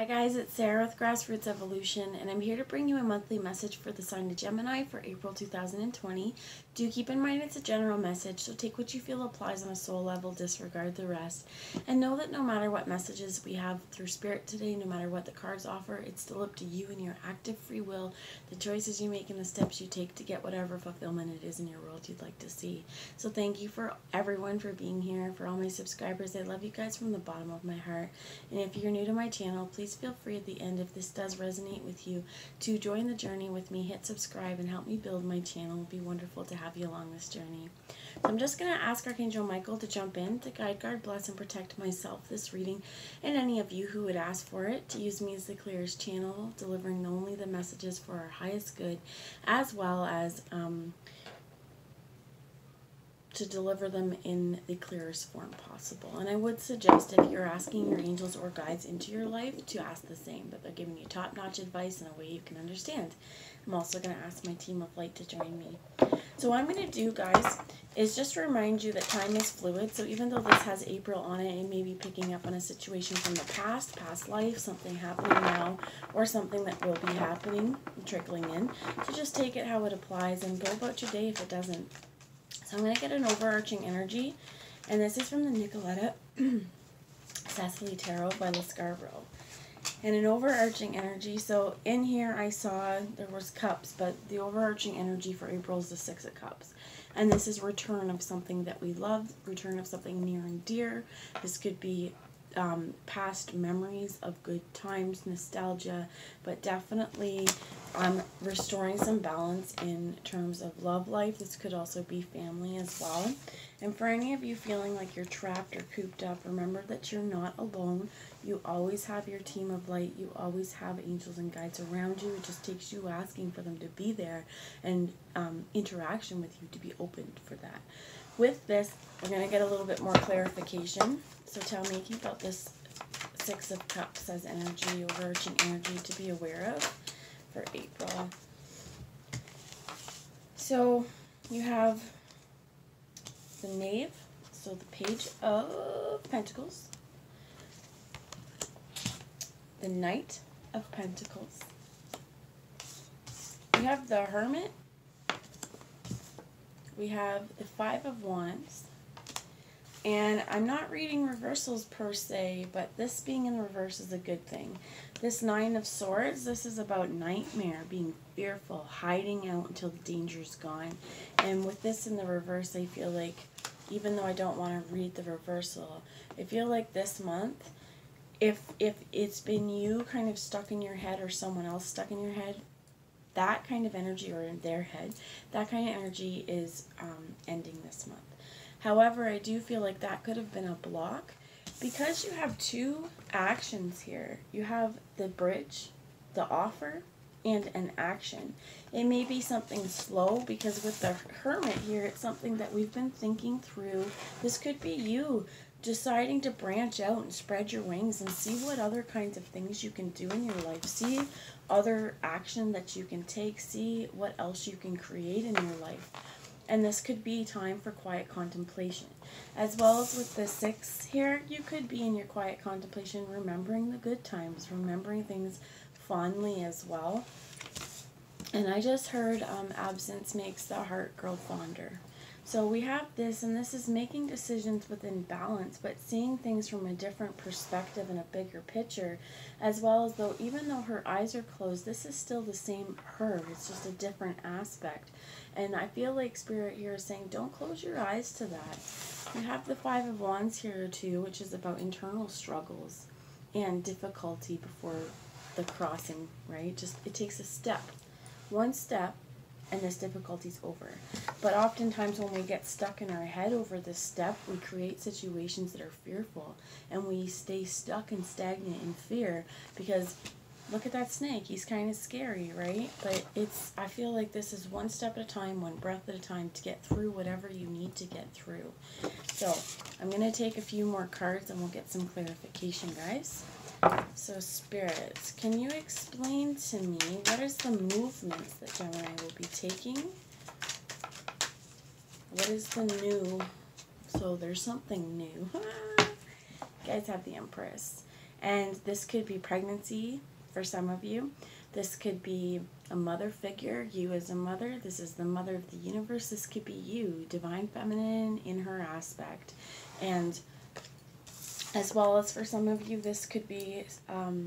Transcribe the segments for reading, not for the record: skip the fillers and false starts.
Hi guys, it's Sarah with Grassroots Evolution, and I'm here to bring you a monthly message for the sign of Gemini for April 2020. Do keep in mind it's a general message, so take what you feel applies on a soul level, disregard the rest. And know that no matter what messages we have through Spirit today, no matter what the cards offer, it's still up to you and your active free will, the choices you make and the steps you take to get whatever fulfillment it is in your world you'd like to see. So thank you for everyone for being here, for all my subscribers. I love you guys from the bottom of my heart. And if you're new to my channel, please feel free at the end, if this does resonate with you, to join the journey with me, hit subscribe, and help me build my channel. It would be wonderful to have you along this journey. So I'm just going to ask Archangel Michael to jump in to guide, guard, bless, and protect myself this reading, and any of you who would ask for it, to use me as the clearest channel, delivering only the messages for our highest good, as well as to deliver them in the clearest form possible. And I would suggest, if you're asking your angels or guides into your life, to ask the same, but they're giving you top-notch advice in a way you can understand. I'm also going to ask my team of light to join me. So what I'm going to do, guys, is just remind you that time is fluid. So even though this has April on it, it may be picking up on a situation from the past life, something happening now, or something that will be happening, trickling in. So just take it how it applies and go about your day if it doesn't. So I'm going to get an overarching energy, and this is from the Nicoletta Cecily Tarot by Scarborough. And an overarching energy, so in here I saw there was cups, but the overarching energy for April is the Six of Cups. And this is return of something that we love, return of something near and dear. This could be past memories of good times, nostalgia, but definitely restoring some balance in terms of love life. This could also be family as well. And for any of you feeling like you're trapped or cooped up, remember that you're not alone. You always have your team of light. You always have angels and guides around you. It just takes you asking for them to be there and interaction with you to be open for that. With this, we're going to get a little bit more clarification. So tell me, keep out this Six of Cups as energy, overarching energy to be aware of for April. So you have the Knave, so the Page of Pentacles, the Knight of Pentacles, you have the Hermit, we have the Five of Wands, and I'm not reading reversals per se, but this being in reverse is a good thing. This Nine of Swords, this is about nightmare, being fearful, hiding out until the danger's gone. And with this in the reverse, I feel like, even though I don't want to read the reversal, I feel like this month, if it's been you kind of stuck in your head or someone else stuck in your head, that kind of energy, or in their head, that kind of energy is ending this month. However, I do feel like that could have been a block, because you have two actions here. You have the bridge, the offer, and an action. It may be something slow, because with the Hermit here, it's something that we've been thinking through. This could be you deciding to branch out and spread your wings and see what other kinds of things you can do in your life. See other action that you can take. See what else you can create in your life. And this could be time for quiet contemplation. As well as with the Six here, you could be in your quiet contemplation, remembering the good times, remembering things fondly as well. And I just heard absence makes the heart grow fonder. So we have this, and this is making decisions within balance, but seeing things from a different perspective and a bigger picture, as well as though, even though her eyes are closed, this is still the same her. It's just a different aspect. And I feel like Spirit here is saying, don't close your eyes to that. You have the Five of Wands here too, which is about internal struggles and difficulty before the crossing, right? Just, it takes a step. One step, and this difficulty's over. But oftentimes when we get stuck in our head over this step, we create situations that are fearful, and we stay stuck and stagnant in fear, because look at that snake. He's kind of scary, right? But it's, I feel like this is one step at a time, one breath at a time, to get through whatever you need to get through. So I'm going to take a few more cards and we'll get some clarification, guys. So Spirits, can you explain to me what is the movements that Gemini will be taking? What is the new? So there's something new. You guys have the Empress. And this could be pregnancy for some of you. This could be a mother figure, you as a mother. This is the mother of the universe. This could be you, divine feminine in her aspect. And as well as for some of you, this could be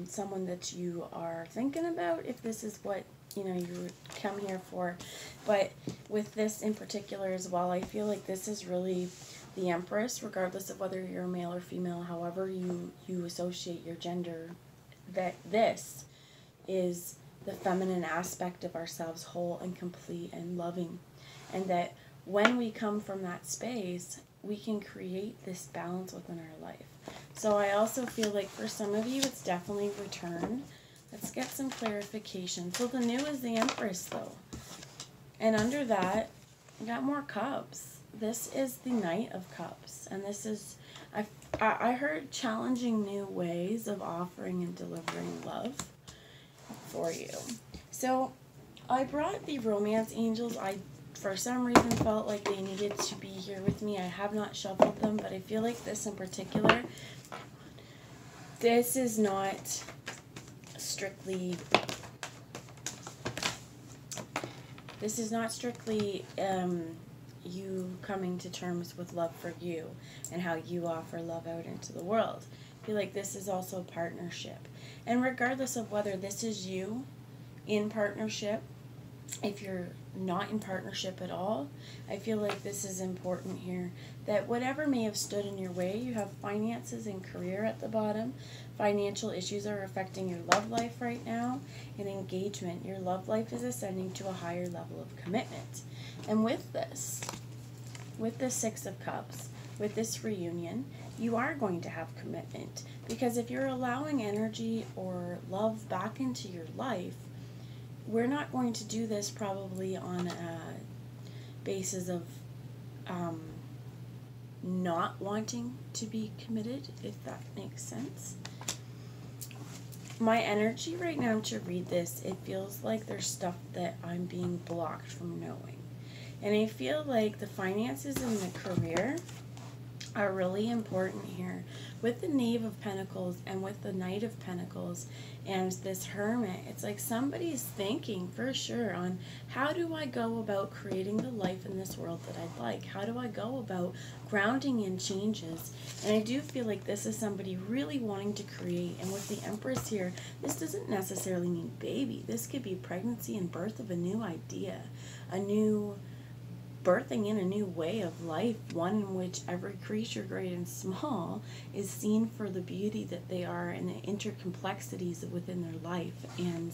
someone that you are thinking about, if this is what you come here for. But with this in particular as well, I feel like this is really the Empress, regardless of whether you're male or female, however you associate your gender, that this is the feminine aspect of ourselves, whole and complete and loving. And that when we come from that space, we can create this balance within our life. So I also feel like for some of you, it's definitely return. Let's get some clarification. So the new is the Empress, though. And under that, we got more cups. This is the Knight of Cups. And this is, I heard challenging new ways of offering and delivering love for you. So I brought the romance angels. I, for some reason, felt like they needed to be here with me. I have not shuffled them, but I feel like this in particular, this is not strictly you coming to terms with love for you and how you offer love out into the world. I feel like this is also a partnership. And regardless of whether this is you in partnership, if you're not in partnership at all, I feel like this is important here. That whatever may have stood in your way, you have finances and career at the bottom. Financial issues are affecting your love life right now. And engagement, your love life is ascending to a higher level of commitment. And with this Six of Cups, with this reunion, you are going to have commitment. Because if you're allowing energy or love back into your life, we're not going to do this probably on a basis of not wanting to be committed, if that makes sense. My energy right now to read this, it feels like there's stuff that I'm being blocked from knowing. And I feel like the finances and the career are really important here. With the Knave of Pentacles and with the Knight of Pentacles and this Hermit, it's like somebody's thinking for sure on how do I go about creating the life in this world that I'd like? How do I go about grounding in changes? And I do feel like this is somebody really wanting to create. And with the Empress here, this doesn't necessarily mean baby. This could be pregnancy and birth of a new idea, a new birthing in a new way of life, one in which every creature, great and small, is seen for the beauty that they are and the intercomplexities within their life. And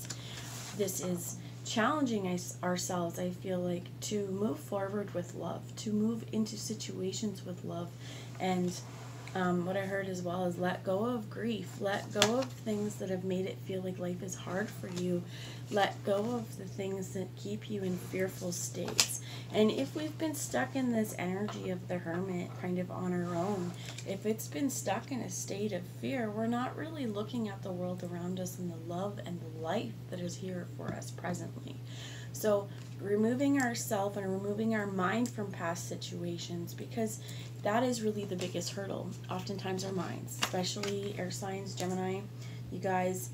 this is challenging ourselves, I feel like, to move forward with love, to move into situations with love. And what I heard as well is let go of grief, let go of things that have made it feel like life is hard for you, let go of the things that keep you in fearful states. And if we've been stuck in this energy of the Hermit kind of on our own, if it's been stuck in a state of fear, we're not really looking at the world around us and the love and the life that is here for us presently. So removing ourselves and removing our mind from past situations, because that is really the biggest hurdle. Oftentimes our minds, especially air signs, Gemini, you guys,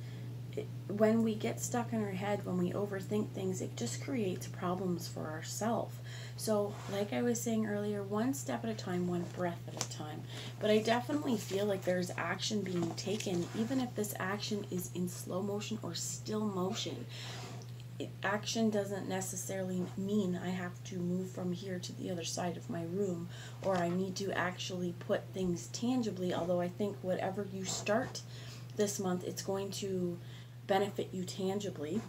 when we get stuck in our head, when we overthink things, it just creates problems for ourselves. So like I was saying earlier, one step at a time, one breath at a time. But I definitely feel like there's action being taken, even if this action is in slow motion or still motion. Action doesn't necessarily mean I have to move from here to the other side of my room, or I need to actually put things tangibly, although I think whatever you start this month, it's going to benefit you tangibly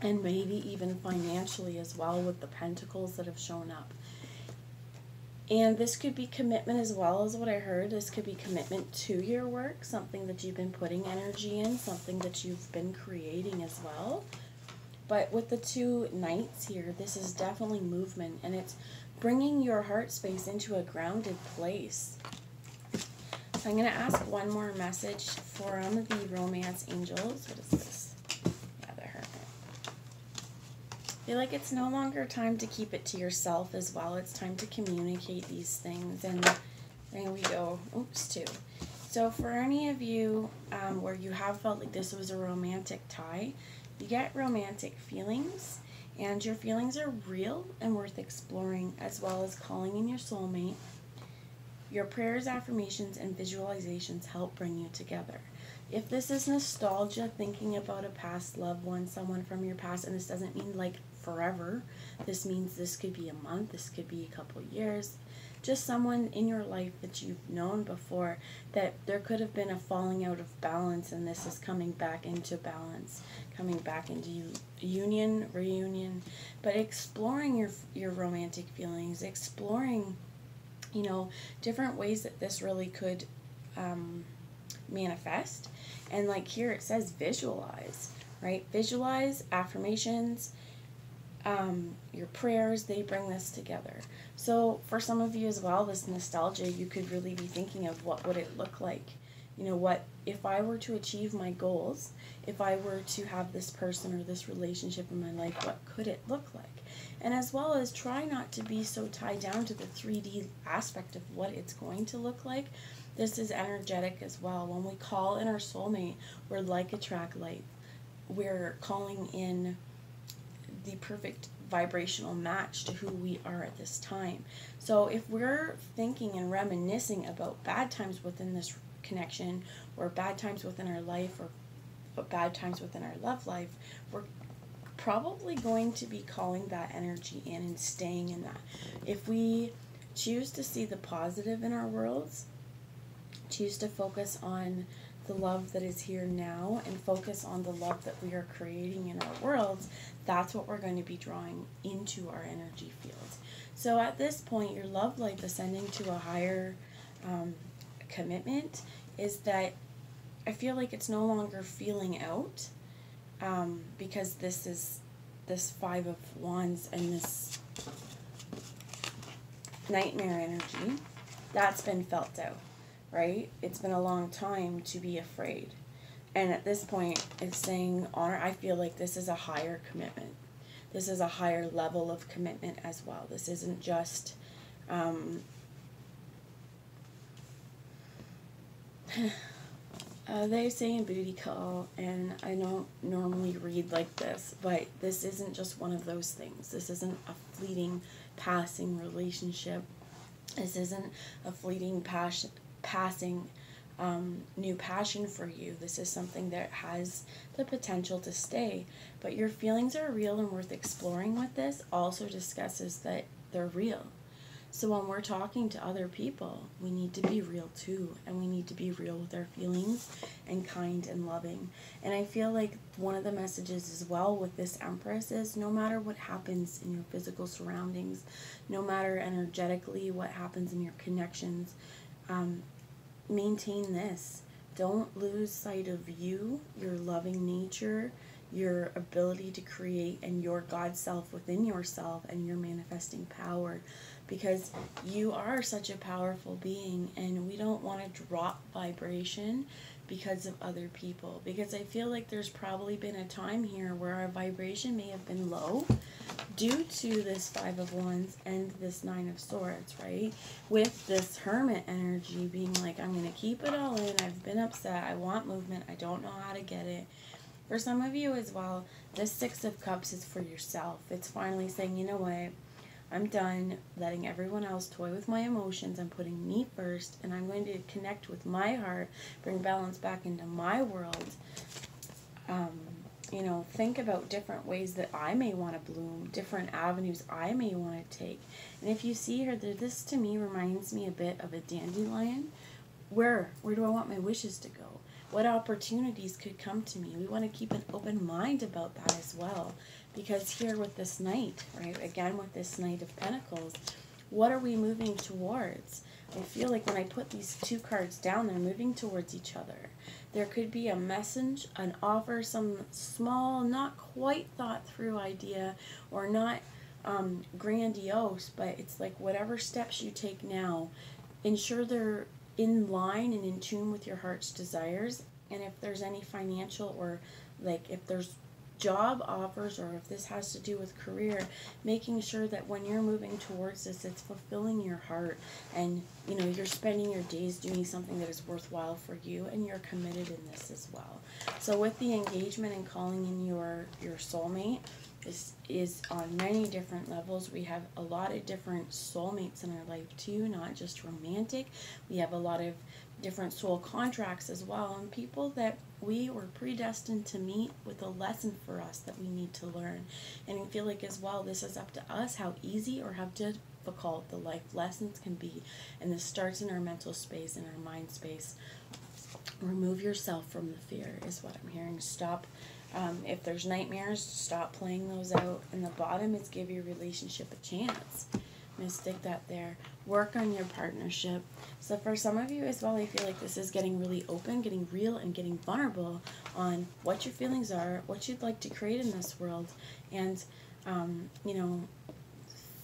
and maybe even financially as well, with the pentacles that have shown up. And this could be commitment as well, as what I heard. This could be commitment to your work, something that you've been putting energy in, something that you've been creating as well. But with the two knights here, this is definitely movement, and it's bringing your heart space into a grounded place. So I'm going to ask one more message from the romance angels. What is this? Yeah, the Hermit. I feel like it's no longer time to keep it to yourself as well. It's time to communicate these things. And there we go. Oops, two. So for any of you where you have felt like this was a romantic tie, you get romantic feelings, and your feelings are real and worth exploring, as well as calling in your soulmate. Your prayers, affirmations, and visualizations help bring you together. If this is nostalgia, thinking about a past loved one, someone from your past, and this doesn't mean like forever, this means this could be a month, this could be a couple years, just someone in your life that you've known before, that there could have been a falling out of balance, and this is coming back into balance, coming back into union, reunion, but exploring your romantic feelings, exploring, you know, different ways that this really could manifest. And like here it says visualize, right? Visualize, affirmations, your prayers, they bring this together. So for some of you as well, this nostalgia, you could really be thinking of what would it look like? You know, what if I were to achieve my goals, if I were to have this person or this relationship in my life, what could it look like? And as well as try not to be so tied down to the 3D aspect of what it's going to look like. This is energetic as well. When we call in our soulmate, we're like attract like. We're calling in the perfect vibrational match to who we are at this time. So if we're thinking and reminiscing about bad times within this connection, or bad times within our life, or bad times within our love life, we're probably going to be calling that energy in and staying in that. If we choose to see the positive in our worlds, choose to focus on the love that is here now, and focus on the love that we are creating in our worlds, that's what we're going to be drawing into our energy fields. So at this point, your love life ascending to a higher commitment is that I feel like it's no longer feeling out, because this is this Five of Wands and this nightmare energy that's been felt out, right? It's been a long time to be afraid, and at this point it's saying honor. I feel like this is a higher commitment, this is a higher level of commitment as well. This isn't just they say in booty call, and I don't normally read like this, but this isn't just one of those things. This isn't a fleeting passing relationship. This isn't a fleeting passing new passion for you. This is something that has the potential to stay, but your feelings are real and worth exploring. With this also discusses that they're real. So when we're talking to other people, we need to be real too, and we need to be real with our feelings and kind and loving. And I feel like one of the messages as well with this Empress is no matter what happens in your physical surroundings, no matter energetically what happens in your connections, maintain this. Don't lose sight of you, your loving nature, your ability to create, and your God self within yourself, and your manifesting power, because you are such a powerful being, and we don't want to drop vibration because of other people, because I feel like there's probably been a time here where our vibration may have been low due to this Five of Wands and this Nine of Swords, right? With this Hermit energy being like, I'm going to keep it all in, I've been upset, I want movement, I don't know how to get it. For some of you as well, this Six of Cups is for yourself. It's finally saying, you know what, I'm done letting everyone else toy with my emotions. I'm putting me first, and I'm going to connect with my heart, bring balance back into my world. You know, think about different ways that I may want to bloom, different avenues I may want to take. And if you see her, this to me reminds me a bit of a dandelion. Where do I want my wishes to go? What opportunities could come to me? We want to keep an open mind about that as well. Because here with this Knight, right, again with this Knight of Pentacles, what are we moving towards? I feel like when I put these two cards down, they're moving towards each other. There could be a message, an offer, some small, not quite thought through idea, or not grandiose, but it's like whatever steps you take now, ensure they're in line and in tune with your heart's desires. And if there's any financial, or like if there's job offers, or if this has to do with career, making sure that when you're moving towards this, it's fulfilling your heart, and you know, you're spending your days doing something that is worthwhile for you, and you're committed in this as well. So with the engagement and calling in your soulmate, this is on many different levels. We have a lot of different soulmates in our life too, not just romantic. We have a lot of different soul contracts as well, and people that we were predestined to meet with a lesson for us that we need to learn. And I feel like as well, this is up to us how easy or how difficult the life lessons can be. And this starts in our mental space, in our mind space. Remove yourself from the fear is what I'm hearing. Stop. If there's nightmares, stop playing those out. And the bottom is give your relationship a chance. I'm going to stick that there. Work on your partnership. So for some of you as well, I feel like this is getting really open, getting real, and getting vulnerable on what your feelings are, what you'd like to create in this world. And, you know,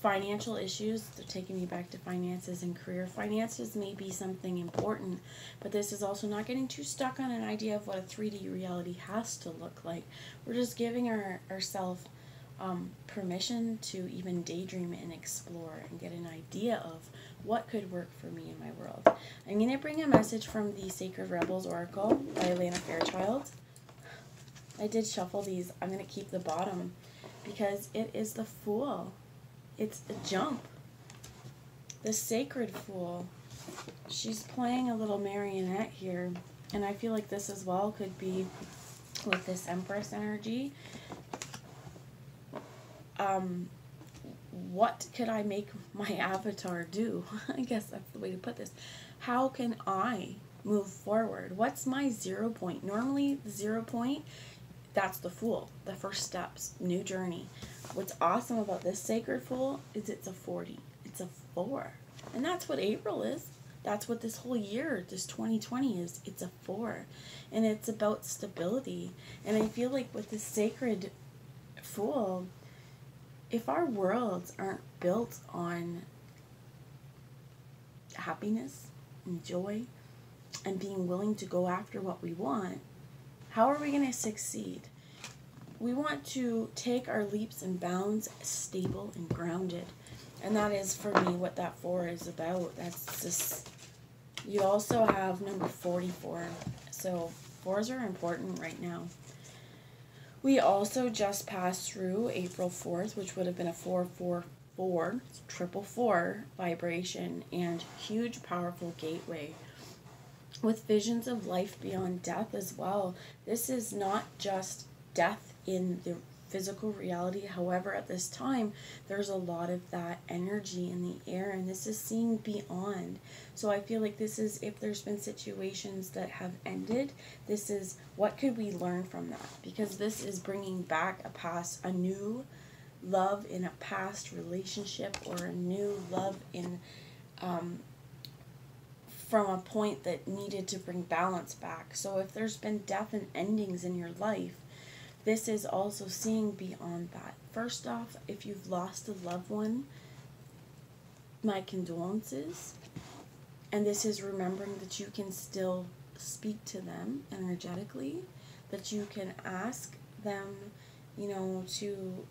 financial issues, they're taking me back to finances and career. Finances may be something important, but this is also not getting too stuck on an idea of what a 3D reality has to look like. We're just giving ourselves permission to even daydream and explore and get an idea of what could work for me in my world. I'm going to bring a message from the Sacred Rebels Oracle by Elena Fairchild. I did shuffle these. I'm going to keep the bottom because it is the Fool. It's a jump. The Sacred Fool. She's playing a little marionette here, and I feel like this as well could be with this Empress energy. What could I make my avatar do? I guess that's the way to put this. How can I move forward? What's my 0 point? Normally, the 0 point, that's the Fool. The first steps, new journey. What's awesome about this Sacred Fool is it's a 40. It's a 4. And that's what April is. That's what this whole year, this 2020 is. It's a 4. And it's about stability. And I feel like with this Sacred Fool, if our worlds aren't built on happiness and joy and being willing to go after what we want, how are we going to succeed? We want to take our leaps and bounds stable and grounded. And that is, for me, what that 4 is about. That's just, you also have number 44. So 4s are important right now. We also just passed through April 4th, which would have been a 444, triple 4 vibration, and huge, powerful gateway. With visions of life beyond death as well. This is not just death in the physical reality. However, at this time, there's a lot of that energy in the air, and this is seeing beyond. So I feel like this is, if there's been situations that have ended, this is what could we learn from that? Because this is bringing back a new love in a past relationship, or a new love in from a point that needed to bring balance back. So if there's been death and endings in your life, this is also seeing beyond that. First off, if you've lost a loved one, my condolences. And this is remembering that you can still speak to them energetically, that you can ask them, you know, to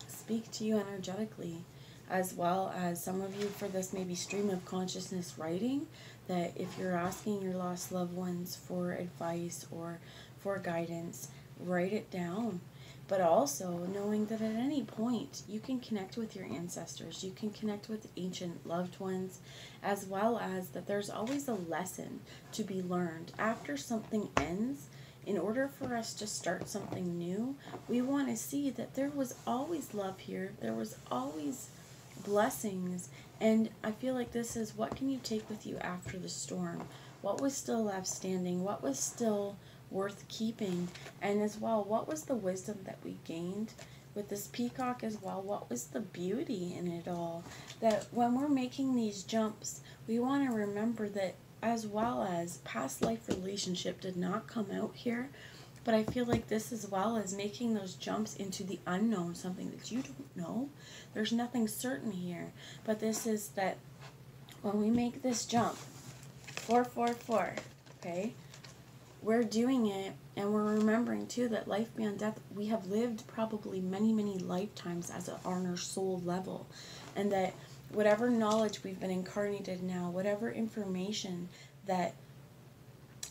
speak to you energetically, as well as some of you for this maybe stream of consciousness writing, that if you're asking your lost loved ones for advice or for guidance, write it down. But also knowing that at any point you can connect with your ancestors, you can connect with ancient loved ones, as well as that there's always a lesson to be learned. After something ends, in order for us to start something new, we want to see that there was always love here, there was always blessings. And I feel like this is, what can you take with you after the storm? What was still left standing? What was still worth keeping? And as well, what was the wisdom that we gained with this peacock as well? What was the beauty in it all? That when we're making these jumps, we want to remember that, as well as past life relationship did not come out here, but I feel like this as well as making those jumps into the unknown, something that you don't know. There's nothing certain here, but this is that when we make this jump, 444, okay? we're doing it, and we're remembering too that life beyond death, we have lived probably many, many lifetimes on our soul level, and that whatever knowledge we've been incarnated now, whatever information that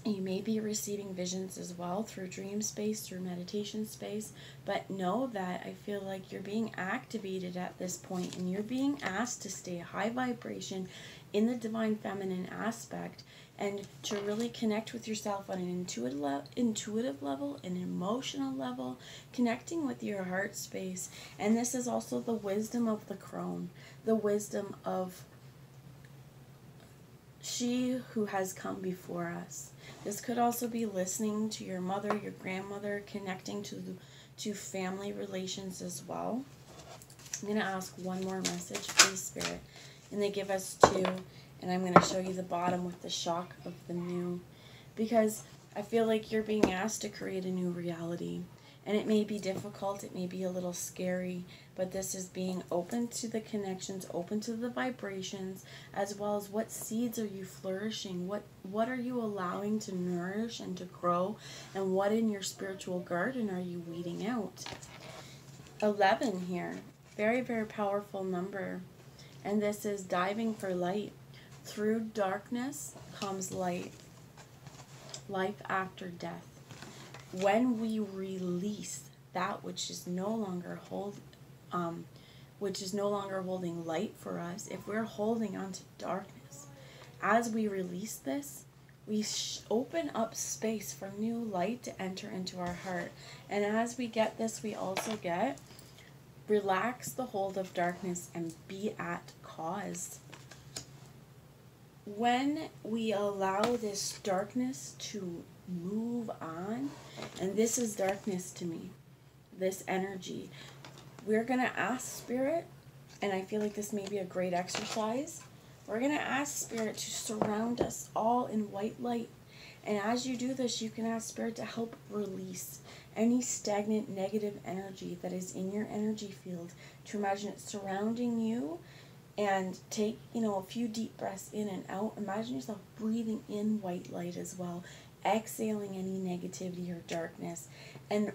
you may be receiving visions as well through dream space, through meditation space, but know that I feel like you're being activated at this point, and you're being asked to stay high vibration in the divine feminine aspect, and to really connect with yourself on an intuitive level, an emotional level, connecting with your heart space. And this is also the wisdom of the crone, the wisdom of she who has come before us. This could also be listening to your mother, your grandmother, connecting to family relations as well. I'm going to ask one more message, please, Spirit. And they give us two. And I'm going to show you the bottom with the shock of the new. Because I feel like you're being asked to create a new reality. And it may be difficult, it may be a little scary, but this is being open to the connections, open to the vibrations, as well as what seeds are you flourishing, what are you allowing to nourish and to grow, and what in your spiritual garden are you weeding out. 11 here, very, very powerful number, and this is diving for light. Through darkness comes light, life after death. When we release that which is no longer holding light for us, if we're holding on to darkness, as we release this, we open up space for new light to enter into our heart. And as we get this, we also get relax the hold of darkness and be at cause. When we allow this darkness to move on, and this is darkness to me, this energy, we're going to ask Spirit, and I feel like this may be a great exercise, we're going to ask Spirit to surround us all in white light. And as you do this, you can ask Spirit to help release any stagnant negative energy that is in your energy field, to imagine it surrounding you. And take, a few deep breaths in and out. Imagine yourself breathing in white light as well. Exhaling any negativity or darkness. And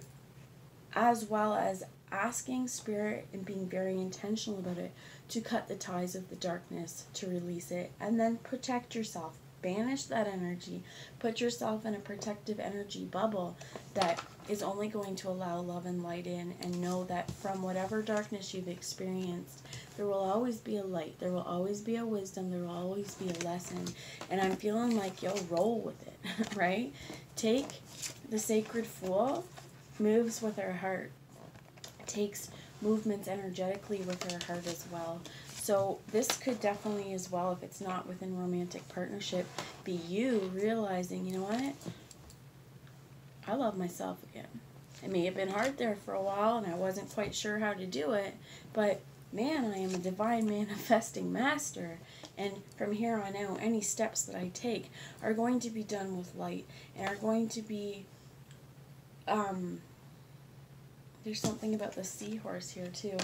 as well as asking Spirit and being very intentional about it to cut the ties of the darkness, to release it. And then protect yourself. Banish that energy. Put yourself in a protective energy bubble that is only going to allow love and light in. And know that from whatever darkness you've experienced, there will always be a light. There will always be a wisdom. There will always be a lesson. And I'm feeling like you'll roll with it, right? Take the Sacred Fool, moves with her heart. Takes movements energetically with her heart as well. So this could definitely as well, if it's not within romantic partnership, be you realizing, you know what? I love myself again. It may have been hard there for a while and I wasn't quite sure how to do it, but man, I am a divine manifesting master. And from here on out, any steps that I take are going to be done with light and are going to be, there's something about the seahorse here too.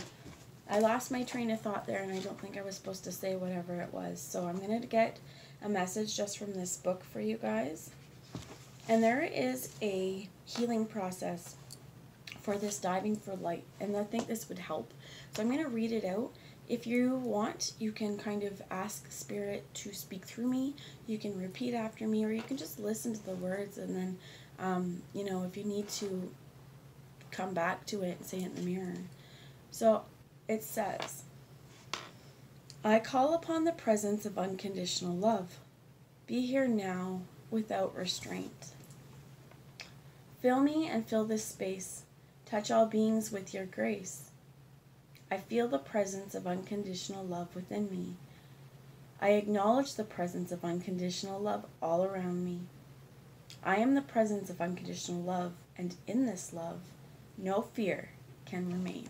I lost my train of thought there, and I don't think I was supposed to say whatever it was. So I'm going to get a message just from this book for you guys. And there is a healing process for this diving for light, and I think this would help. So I'm going to read it out. If you want, you can kind of ask Spirit to speak through me. You can repeat after me, or you can just listen to the words, and then, if you need to come back to it and say it in the mirror. So it says, I call upon the presence of unconditional love. Be here now without restraint. Fill me and fill this space. Touch all beings with your grace. I feel the presence of unconditional love within me. I acknowledge the presence of unconditional love all around me. I am the presence of unconditional love, and in this love, no fear can remain.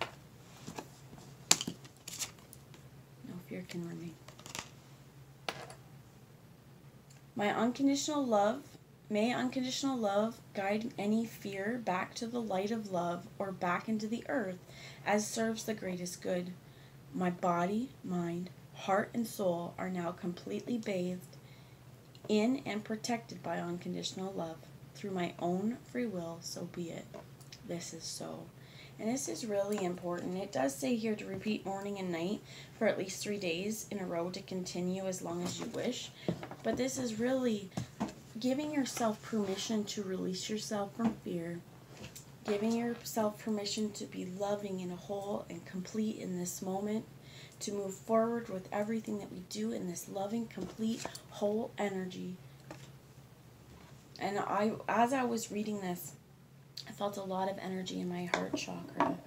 No fear can remain. May unconditional love guide any fear back to the light of love or back into the earth as serves the greatest good. My body, mind, heart, and soul are now completely bathed in and protected by unconditional love. through my own free will, so be it. This is so. And this is really important. It does say here to repeat morning and night for at least 3 days in a row to continue as long as you wish. But this is really giving yourself permission to release yourself from fear. Giving yourself permission to be loving and whole and complete in this moment. To move forward with everything that we do in this loving, complete, whole energy. And as I was reading this, I felt a lot of energy in my heart chakra.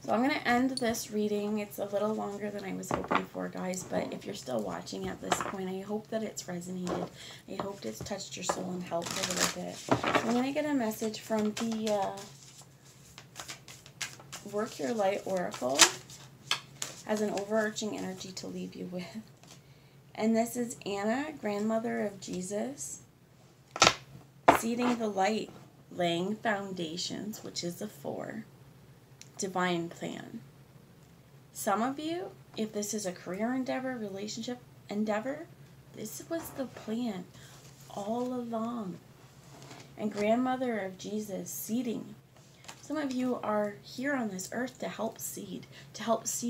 So I'm going to end this reading. It's a little longer than I was hoping for, guys. But if you're still watching at this point, I hope that it's resonated. I hope it's touched your soul and helped a little bit. I'm going to get a message from the Work Your Light Oracle as an overarching energy to leave you with. And this is Anna, grandmother of Jesus, seeding the light, laying foundations, which is a 4, divine plan. Some of you, if this is a career endeavor, relationship endeavor, this was the plan all along. And grandmother of Jesus, seeding. Some of you are here on this earth to help seed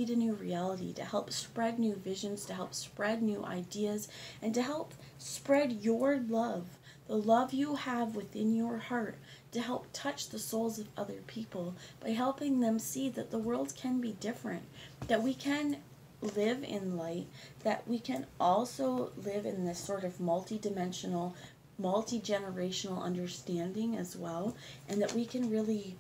a new reality, to help spread new visions, to help spread new ideas, and to help spread your love, the love you have within your heart, to help touch the souls of other people by helping them see that the world can be different, that we can live in light, that we can also live in this sort of multi-dimensional, multi-generational understanding as well, and that we can really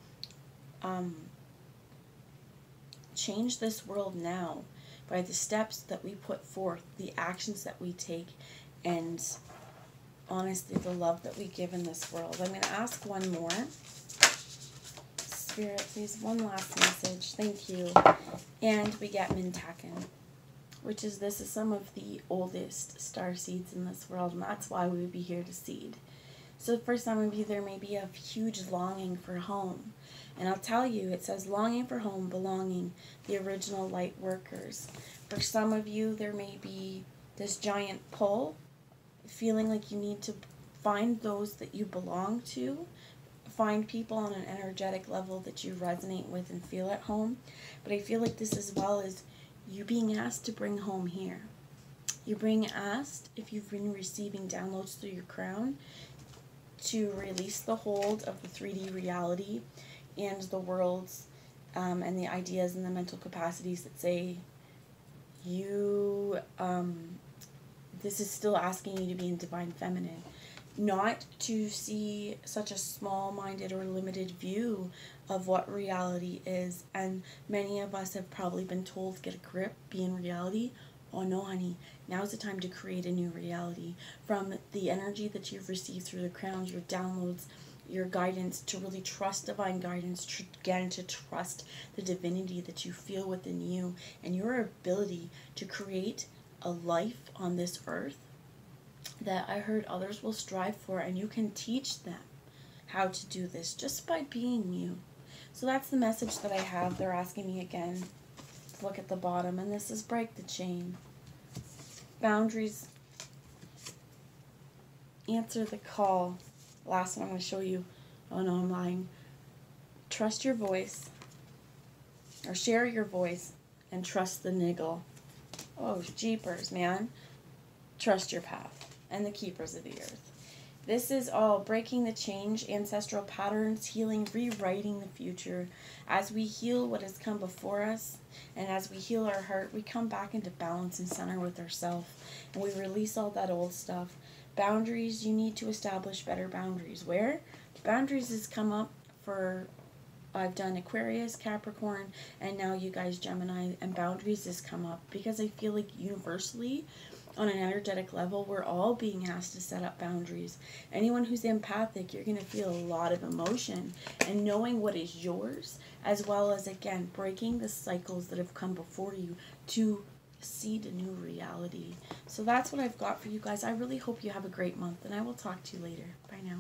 change this world now by the steps that we put forth, the actions that we take, and honestly the love that we give in this world. I'm going to ask one more. Spirit, please, one last message. Thank you. And we get Mintaken, which is, this is some of the oldest star seeds in this world, and that's why we would be here to seed. So for some of you, there may be a huge longing for home. And I'll tell you, it says longing for home, belonging, the original light workers. For some of you, there may be this giant pull, feeling like you need to find those that you belong to, find people on an energetic level that you resonate with and feel at home. But I feel like this as well is you being asked to bring home here. You're being asked, if you've been receiving downloads through your crown, to release the hold of the 3D reality and the worlds and the ideas and the mental capacities that say you, this is still asking you to be in divine feminine. Not to see such a small-minded or limited view of what reality is. And many of us have probably been told, get a grip, be in reality. Oh no, honey, now's the time to create a new reality. From the energy that you've received through the crowns, your downloads, your guidance, to really trust divine guidance, again, to trust the divinity that you feel within you, and your ability to create a life on this earth that I heard others will strive for, and you can teach them how to do this just by being you. So that's the message that I have. They're asking me again to look at the bottom, and this is break the chain. Boundaries. Answer the call. Last one I'm going to show you. Oh no, I'm lying. Trust your voice, or share your voice, and trust the niggle. Oh, jeepers, man. Trust your path and the keepers of the earth. This is all breaking the change, ancestral patterns, healing, rewriting the future. As we heal what has come before us, and as we heal our heart, we come back into balance and center with ourselves, and we release all that old stuff. Boundaries, you need to establish better boundaries. Where? Boundaries has come up for, I've done Aquarius, Capricorn, and now you guys Gemini, and boundaries has come up because I feel like universally, on an energetic level, we're all being asked to set up boundaries. Anyone who's empathic, you're going to feel a lot of emotion, and knowing what is yours, as well as, again, breaking the cycles that have come before you to seed a new reality. So that's what I've got for you guys. I really hope you have a great month, and I will talk to you later. Bye now.